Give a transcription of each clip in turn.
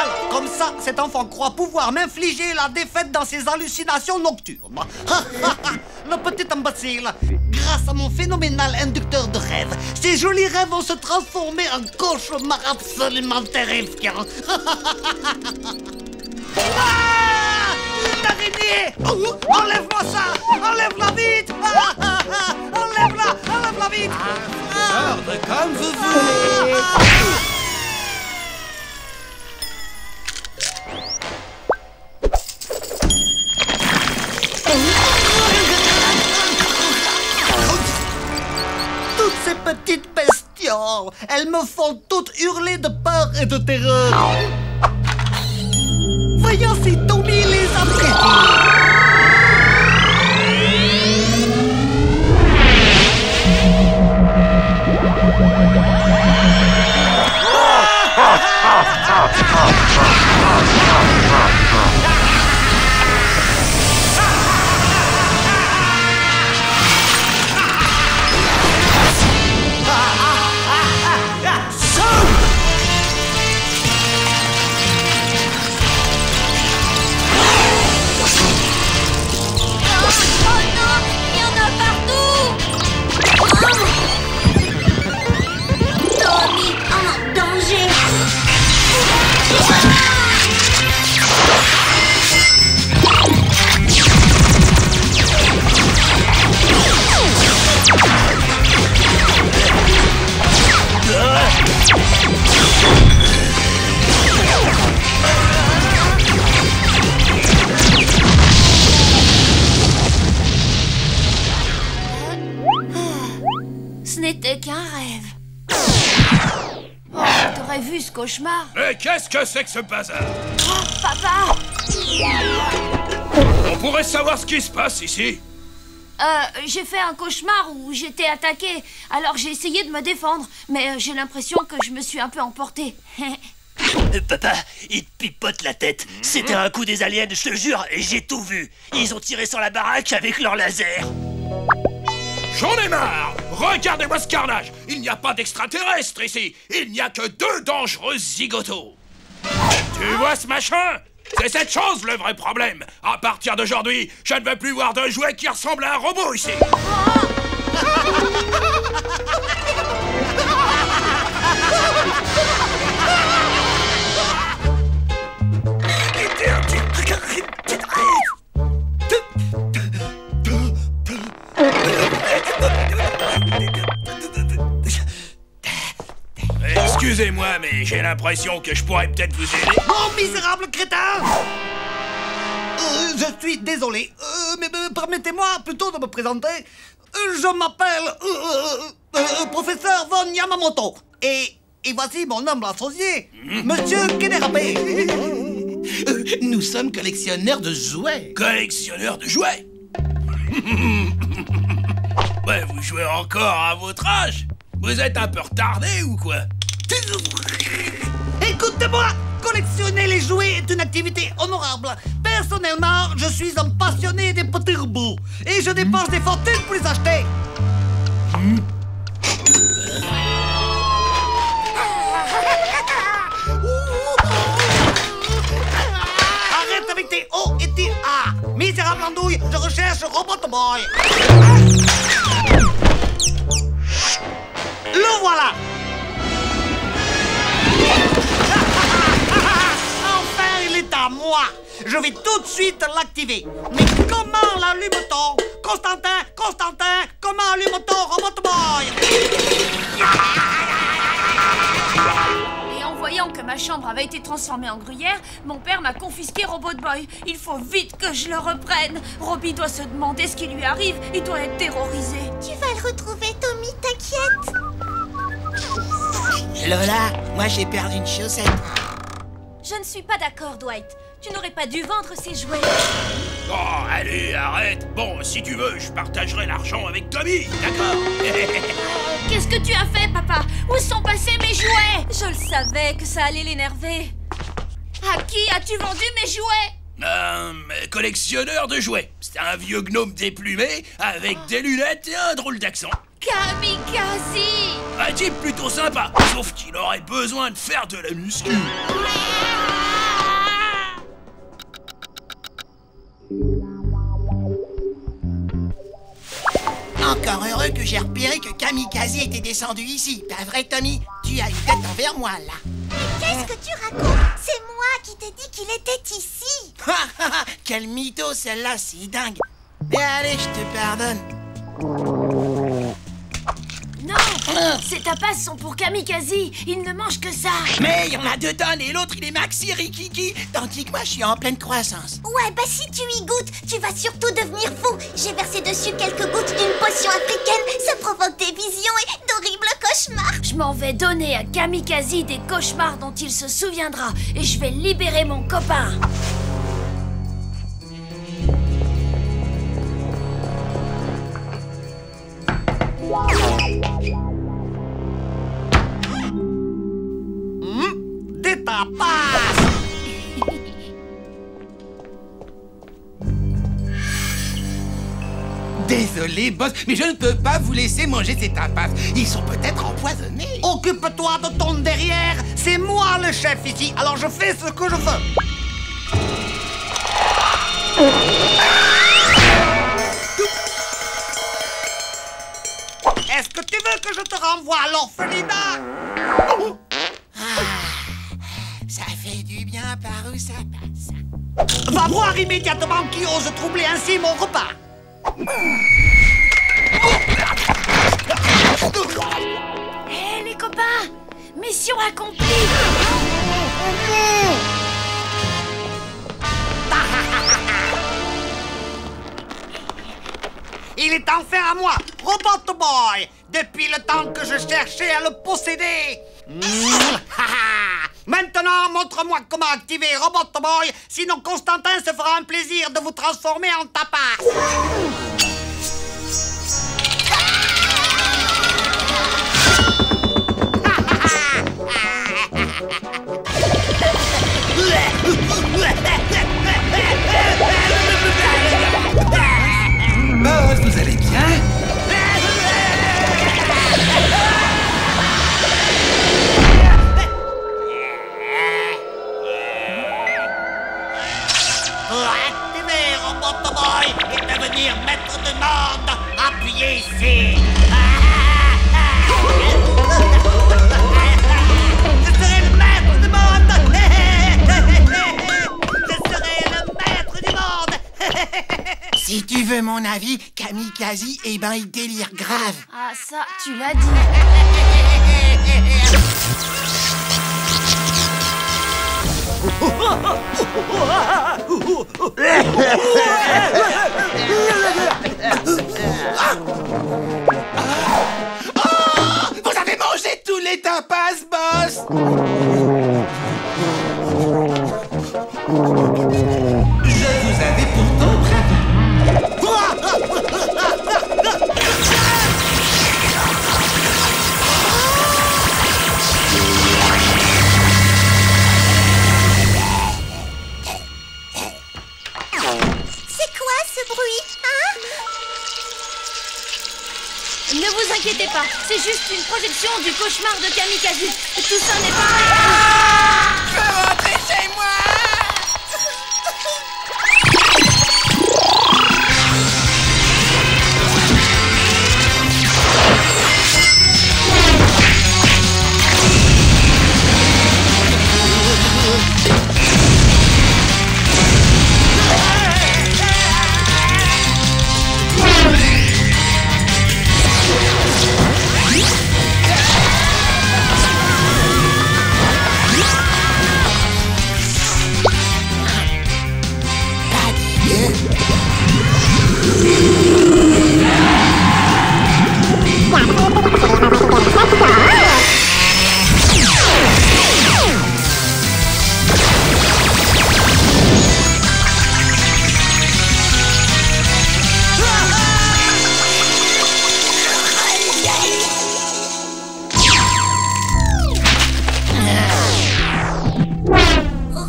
Alors, comme ça, cet enfant croit pouvoir m'infliger la défaite dans ses hallucinations nocturnes. Le petit imbécile. Grâce à mon phénoménal inducteur de rêves, ces jolis rêves vont se transformer en cauchemars absolument terrifiants. Ah! Une araignée! Enlève-moi ça! Enlève-la vite! Enlève-la vite! Ordre comme vous voulez! Toutes ces petites bestioles, elles me font toutes hurler de peur et de terreur. Voyons si Tommy les a prédits. Ce n'était qu'un rêve. Oh, t'aurais vu ce cauchemar? Mais qu'est-ce que c'est que ce bazar? Oh, papa! On pourrait savoir ce qui se passe ici. J'ai fait un cauchemar où j'étais attaquée. Alors j'ai essayé de me défendre, mais j'ai l'impression que je me suis un peu emportée. Papa, il te pipote la tête. C'était un coup des aliens, je te jure, et j'ai tout vu. Ils ont tiré sur la baraque avec leur laser. J'en ai marre! Regardez-moi ce carnage! Il n'y a pas d'extraterrestres ici! Il n'y a que 2 dangereux zigotos! Tu vois ce machin? C'est cette chose le vrai problème! À partir d'aujourd'hui, je ne veux plus voir de jouet qui ressemble à un robot ici! Excusez-moi, mais j'ai l'impression que je pourrais peut-être vous aider. Oh, misérable crétin! Je suis désolé, mais permettez-moi plutôt de me présenter. Je m'appelle professeur Von Yamamoto. Et voici mon humble associé, Monsieur Kenerabe. Nous sommes collectionneurs de jouets. Collectionneur de jouets? Ouais, vous jouez encore à votre âge? Vous êtes un peu retardé ou quoi? Écoutez-moi, collectionner les jouets est une activité honorable. Personnellement, je suis un passionné des petits robots et je dépense des fortunes pour les acheter. Arrête avec tes O et tes A. Misérable andouille, je recherche Robot Boy. Le voilà. Enfin, il est à moi. Je vais tout de suite l'activer. Mais comment l'allume-t-on? Constantin, comment allume-t-on Robot Boy? Et en voyant que ma chambre avait été transformée en gruyère, mon père m'a confisqué Robot Boy. Il faut vite que je le reprenne. Robbie doit se demander ce qui lui arrive. Il doit être terrorisé. Tu vas le retrouver, Tommy, t'inquiète. Lola, moi j'ai perdu une chaussette. Je ne suis pas d'accord, Dwight. Tu n'aurais pas dû vendre ces jouets. Oh, allez, arrête. Bon, si tu veux, je partagerai l'argent avec Tommy, d'accord? Qu'est-ce que tu as fait, papa? Où sont passés mes jouets? Je le savais que ça allait l'énerver. À qui as-tu vendu mes jouets? Collectionneur de jouets. C'est un vieux gnome déplumé avec des lunettes et un drôle d'accent. Kamikaze! Un type plutôt sympa, sauf qu'il aurait besoin de faire de la muscu. Encore heureux que j'ai repéré que Kamikaze était descendu ici. Pas vrai, Tommy? Tu as une tête envers moi, là. Qu'est-ce que tu racontes? C'est moi qui t'ai dit qu'il était ici. Quel mytho, celle-là, c'est dingue. Mais allez, je te pardonne. Non, ces tapas sont pour Kamikaze. Il ne mange que ça. Mais il y en a 2 tonnes et l'autre, il est maxi rikiki. Tandis que moi, je suis en pleine croissance. Ouais, bah si tu y goûtes, tu vas surtout devenir fou. J'ai versé dessus quelques gouttes d'une potion africaine. Ça provoque des visions et d'horribles cauchemars. Je m'en vais donner à Kamikaze des cauchemars dont il se souviendra. Et je vais libérer mon copain. Des tapas. Désolé, boss, mais je ne peux pas vous laisser manger ces tapas. Ils sont peut-être empoisonnés. Occupe-toi de ton derrière. C'est moi le chef ici, alors je fais ce que je veux. Est-ce que tu veux que je te renvoie à l'orphelinat? Ça fait du bien par où ça passe. Va voir immédiatement qui ose troubler ainsi mon repas. Hé, les copains! Mission accomplie! Il est enfin à moi, Robot Boy, depuis le temps que je cherchais à le posséder. Maintenant, montre-moi comment activer Robot Boy, sinon Constantin se fera un plaisir de vous transformer en tapas. Boss, vous allez bien? Pour activer Robot Boy et devenir maître de monde, appuyez ici. Je serai le maître du monde. Je serai le maître du monde. Si tu veux mon avis, Kamikaze, eh ben, il délire grave. Ah, ça, tu l'as dit. Vous avez mangé tous les tapas, boss! Je vous avais pourtant prévenu. C'est quoi ce bruit, hein? Ne vous inquiétez pas, c'est juste une projection du cauchemar de Kamikaze. Tout ça n'est pas... Je veux rentrer chez moi!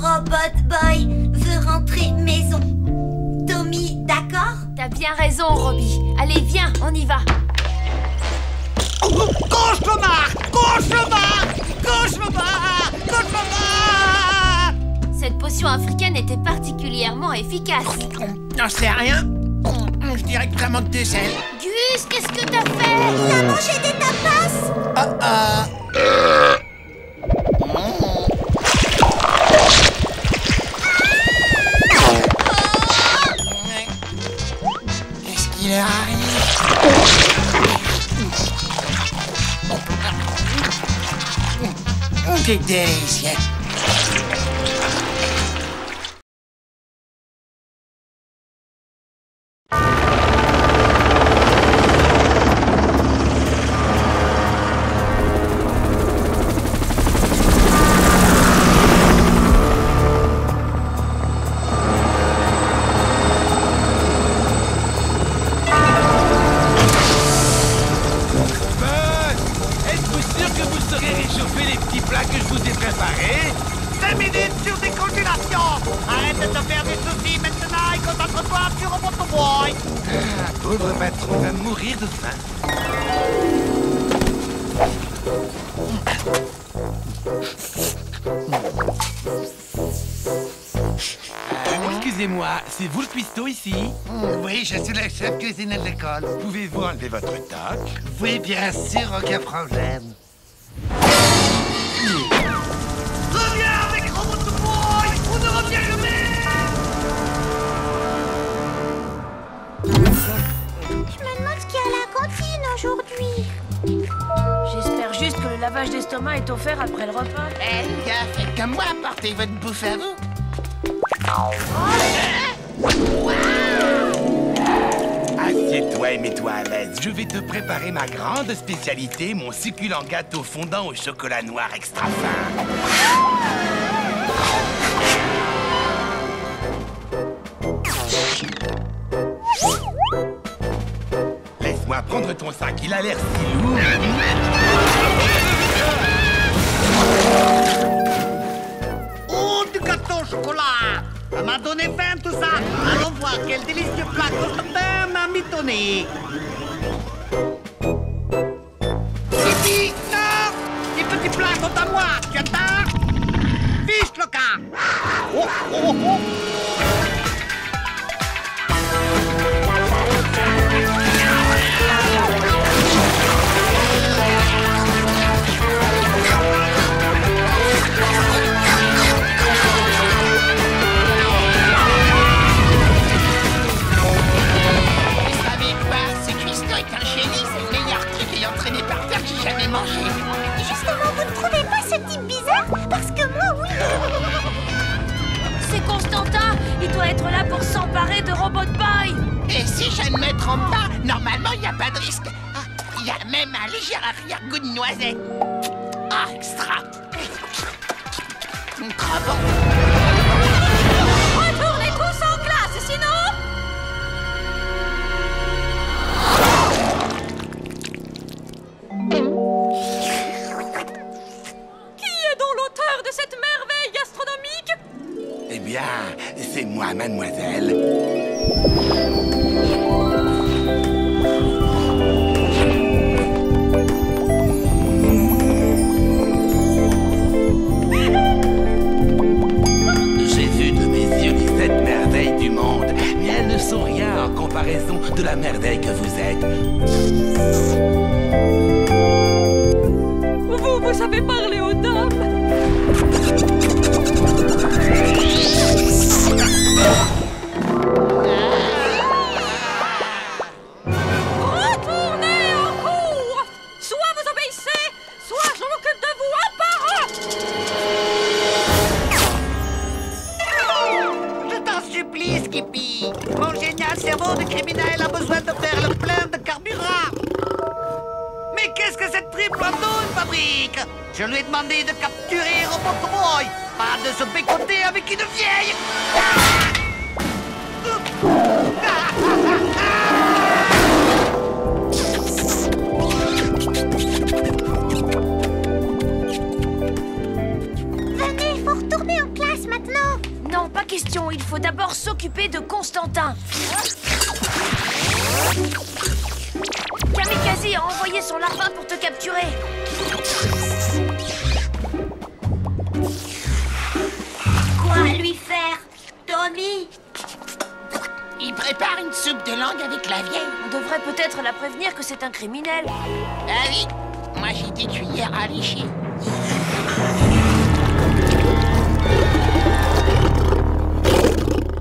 Robot Boy veut rentrer maison. Tommy, d'accord? T'as bien raison, Robbie. Allez, viens, on y va. Cauchemar! Cauchemar! Cauchemar! Cauchemar! Cette potion africaine était particulièrement efficace. J'en sais rien. Je directement de tes ailes. Gus, qu'est-ce que t'as fait? Il a mangé des tapas. Qu'est-ce qu'il arrive? C'est délicieux. Êtes-vous sûr que vous saurez réchauffer les petits plats que je vous ai préparés? 5 minutes sur décongélation. Arrête de te faire des soucis maintenant et concentre-toi sur Robot Boy. Pauvre patron va mourir de faim. Excusez-moi, c'est vous le cuistot ici? Oui, je suis le chef cuisinier de l'école. Pouvez-vous enlever votre toque? Oui, bien sûr, aucun problème. Reviens avec Robot Boy ou ne reviens jamais. Je me demande ce qu'il y a à la cantine aujourd'hui. J'espère juste que le lavage d'estomac est offert après le repas. Eh, les gars, faites comme moi, portez votre bouffe à vous. Assieds-toi et mets-toi à l'aise. Je vais te préparer ma grande spécialité, mon succulent gâteau fondant au chocolat noir extra fin. Laisse-moi prendre ton sac, il a l'air si lourd. Oh, du gâteau au chocolat. Ça m'a donné faim tout ça. Allons voir quel délicieux plat Constantin m'a mitonné. Ici, non. Les petits plats sont à moi, tu entends? Fiche le cas. Oh, oh, oh. Justement, vous ne trouvez pas ce type bizarre? Parce que moi, oui. C'est Constantin. Il doit être là pour s'emparer de Robot Boy. Et si je ne me trompe pas, normalement, il n'y a pas de risque. Ah, il y a même un léger arrière-goût de noisette. Ah, extra. Trop bon. Retournez tous en classe, sinon... Qui est donc l'auteur de cette merveille gastronomique? Eh bien, c'est moi, mademoiselle. J'ai vu de mes yeux les 7 merveilles du monde, mais elles ne sont rien en comparaison de la merveille que vous êtes. Vous savez parler aux dames. Retournez en cours. Soit vous obéissez, soit je m'occupe de vous un par un. Je t'en supplie, Skippy. Mon génial cerveau de criminel a besoin de faire le plein de carburant. Mais qu'est-ce que cette triple andouille fabrique? Je lui ai demandé de capturer Robot Boy, pas de se bécoter avec une vieille. Venez, il faut retourner en classe maintenant. Non, pas question. Il faut d'abord s'occuper de Constantin. Kamikaze a envoyé son lapin pour te capturer. Quoi lui faire, Tommy? Il prépare une soupe de langue avec la vieille. On devrait peut-être la prévenir que c'est un criminel. Ah oui, moi j'ai des cuillères à lécher.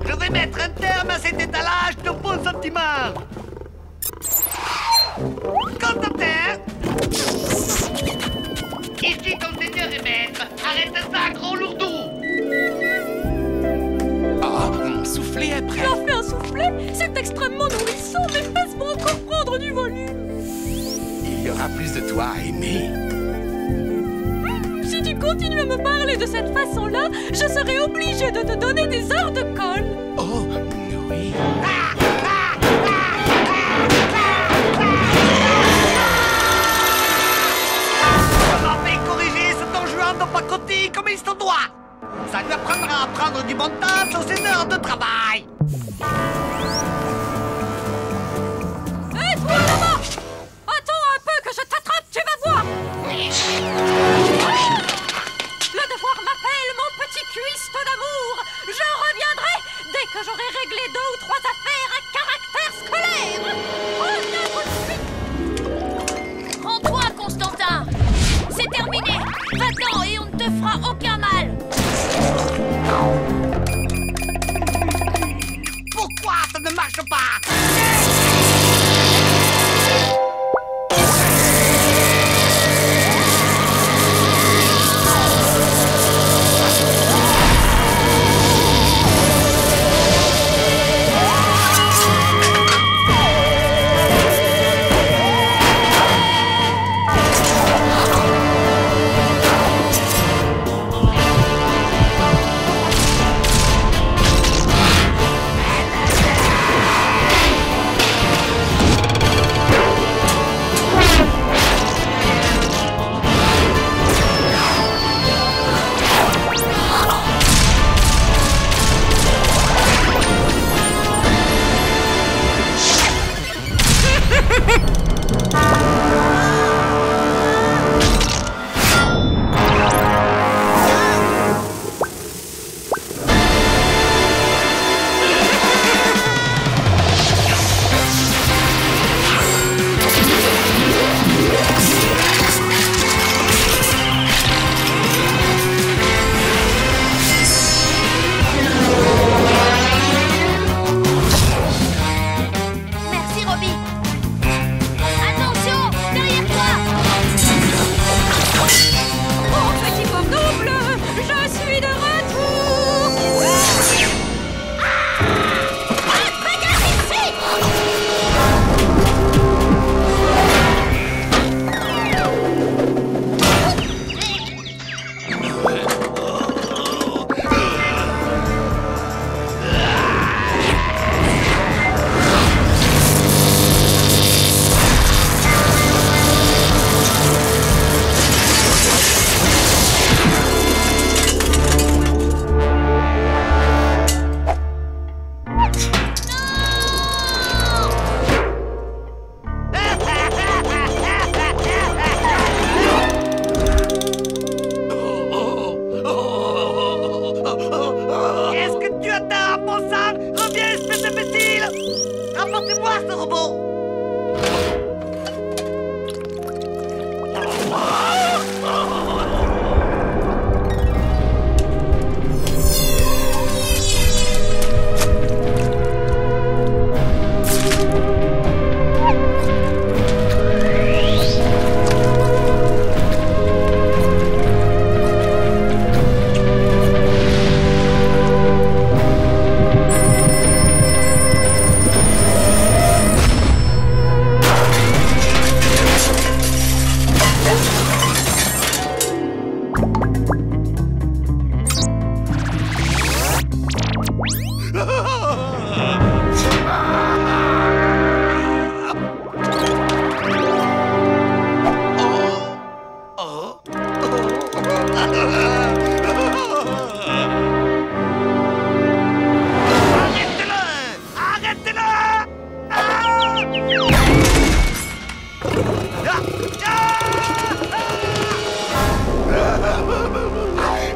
Je vais mettre un terme à cet étalage de bons sentiments. Constantin! Ici ton seigneur et maître. Arrête ça, gros lourdeau! Oh, mon soufflet est prêt. Tu as fait un soufflet? C'est extrêmement nourrissant, mais laisse-moi encore prendre du volume. Il y aura plus de toi à aimer. Si tu continues à me parler de cette façon-là, je serai obligée de te donner des heures de colle. Oh, oui. On va corriger ce don Juan de pacotille comme il se doit. Ça lui apprendra à prendre du bon temps sur ses heures de travail. Hé, toi là-bas! Attends un peu que je t'attrape, tu vas voir! Le devoir m'appelle, mon petit cuistot d'amour. Je reviendrai dès que j'aurai réglé 2 ou 3 affaires à caractère scolaire. Reviens tout de suite. Rends-toi, Constantin. C'est terminé. Va-t'en et on ne te fera aucun mal. Pourquoi ça ne marche pas? Apportez-moi ce robot!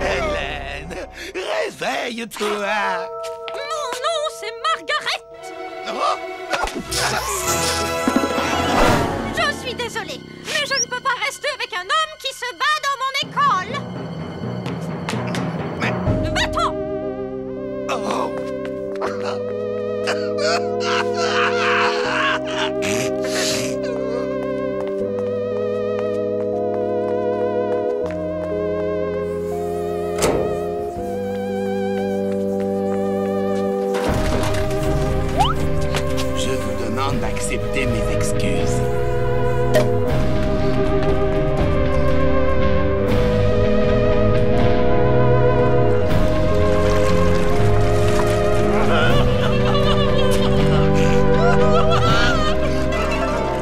Hélène, réveille-toi! Mon nom, c'est Margaret. Je suis désolée, mais je ne peux pas rester avec un homme qui se bat dans mon école. Va-t'en! Je vous demande d'accepter mes excuses.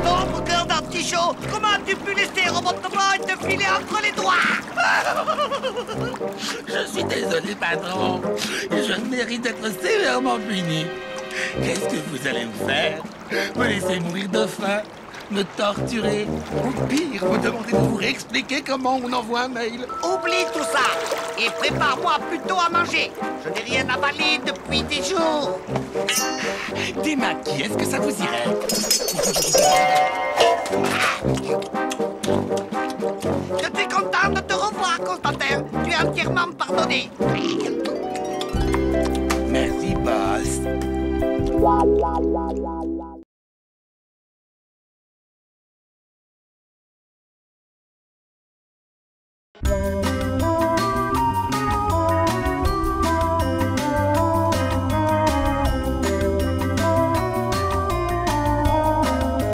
Pauvre cœur d'artichaut, comment as-tu pu laisser Robot Boy te filer entre les doigts? Je suis désolé, patron. Je mérite d'être sévèrement puni. Qu'est-ce que vous allez me faire? Me laisser mourir de faim? Me torturer? Ou pire, me demander de vous réexpliquer comment on envoie un mail? Oublie tout ça et prépare-moi plutôt à manger. Je n'ai rien avalé depuis des jours. Des maquis, est-ce que ça vous irait? Je suis content de te revoir, Constantin. Tu es entièrement pardonné. Merci, boss.